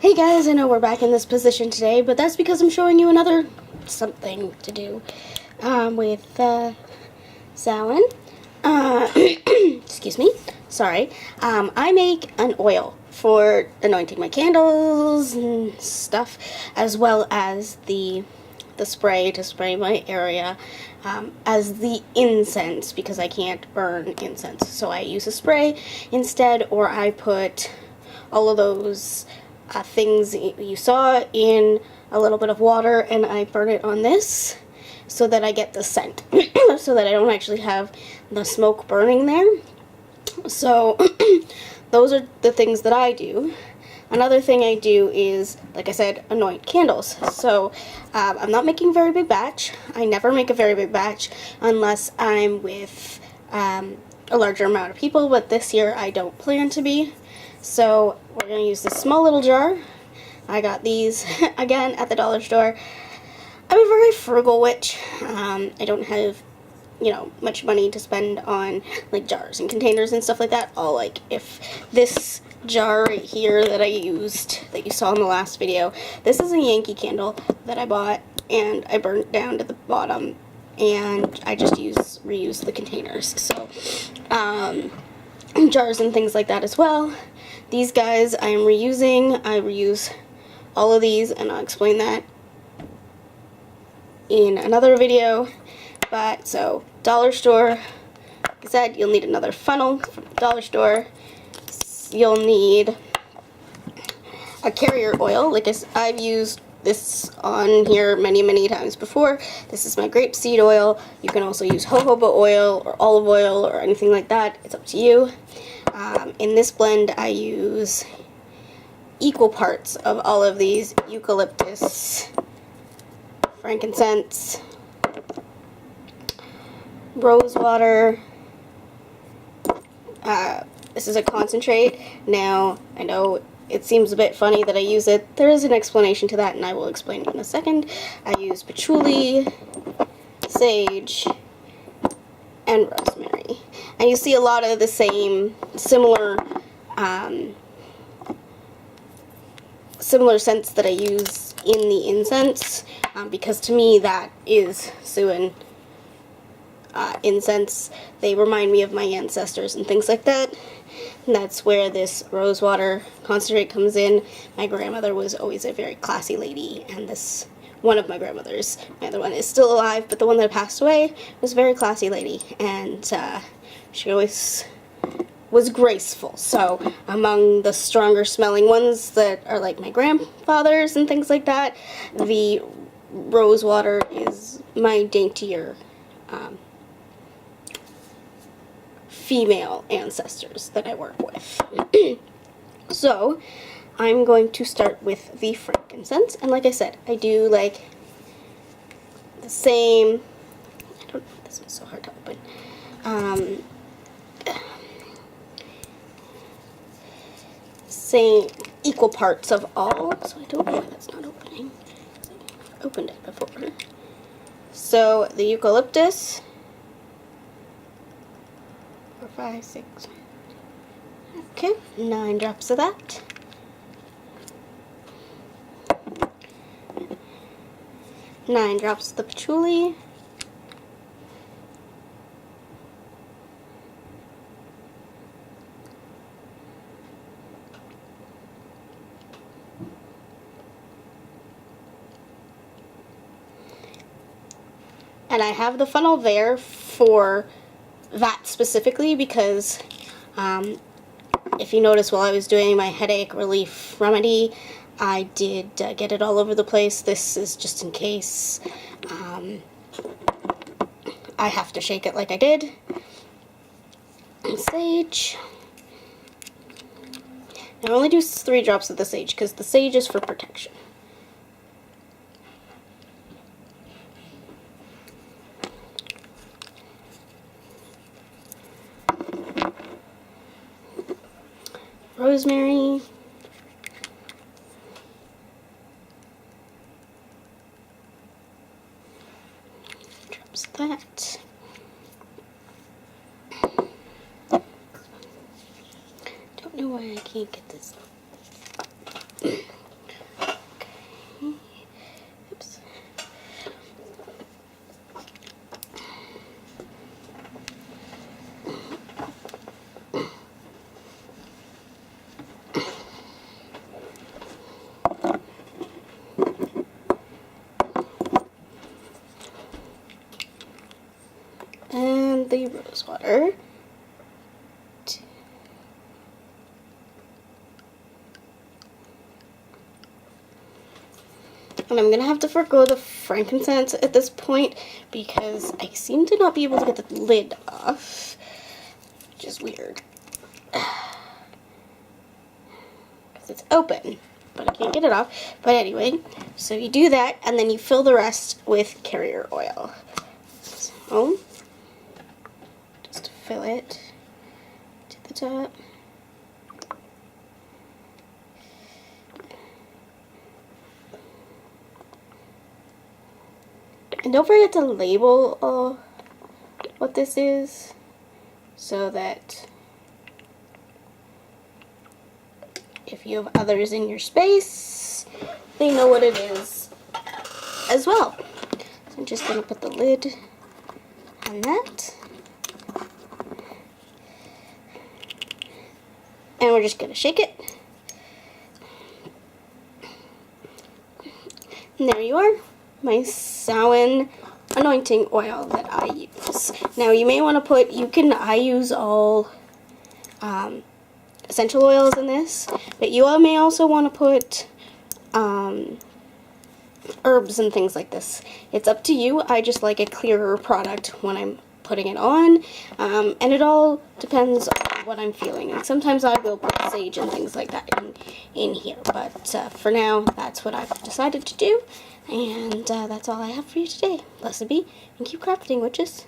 Hey guys, I know we're back in this position today, but that's because I'm showing you another something to do with Samhain. Excuse me, sorry. I make an oil for anointing my candles and stuff, as well as the spray to spray my area, as the incense, because I can't burn incense. So I use a spray instead, or I put all of those things you saw in a little bit of water, and I burn it on this so that I get the scent, so that I don't actually have the smoke burning there. So those are the things that I do. Another thing I do is, like I said, anoint candles. So I'm not making a very big batch. I never make a very big batch unless I'm with a larger amount of people, but this year I don't plan to be. So we're going to use this small little jar. I got these, again, at the dollar store. I'm a very frugal witch. I don't have, much money to spend on, like, jars and containers and stuff like that. If this jar right here that I used, that you saw in the last video, this is a Yankee candle that I bought, and I burned down to the bottom, and I just reuse the containers. So, jars and things like that as well. These guys I am reusing. I reuse all of these, and I'll explain that in another video. But, so, dollar store, like I said, you'll need another funnel from the dollar store. You'll need a carrier oil. Like I've used this on here many times before. This is my grapeseed oil. You can also use jojoba oil or olive oil or anything like that. It's up to you. In this blend, I use equal parts of all of these: eucalyptus, frankincense, rose water. This is a concentrate. Now, I know it seems a bit funny that I use it. There is an explanation to that, and I will explain it in a second. I use patchouli, sage, and rosemary. And you see a lot of the similar scents that I use in the incense, because to me that is Samhain incense. They remind me of my ancestors and things like that. And that's where this rose water concentrate comes in. My grandmother was always a very classy lady, and this one of my grandmothers, my other one is still alive, but the one that passed away was a very classy lady, and she always was graceful. So among the stronger smelling ones that are like my grandfather's and things like that, the rose water is my daintier female ancestors that I work with. So I'm going to start with the frankincense, and like I said, I do like the same, I don't know, this is so hard to open, same equal parts of all, so I don't know why that's not opening. I've opened it before. So the eucalyptus, 4, 5, 6, okay, 9 drops of that. Nine drops of the patchouli. And I have the funnel there for that specifically because if you notice, while I was doing my headache relief remedy, I did get it all over the place. This is just in case I have to shake it like I did. And sage. Now I only do 3 drops of the sage because the sage is for protection. Rosemary. Drops of that. Don't know why I can't get this the rose water. And I'm going to have to forgo the frankincense at this point because I seem to not be able to get the lid off, which is weird. Because it's open, but I can't get it off. But anyway, so you do that, and then you fill the rest with carrier oil. So, just fill it to the top. And don't forget to label what this is so that if you have others in your space, they know what it is as well. So I'm just going to put the lid on that. And we're just going to shake it. And there you are. My Samhain anointing oil that I use. Now you may want to put, I use all essential oils in this, but you all may also want to put herbs and things like this. It's up to you. I just like a clearer product when I'm putting it on, and it all depends on what I'm feeling. And sometimes I will put sage and things like that in here, but for now, that's what I've decided to do. And that's all I have for you today. Blessed be, and keep crafting, witches.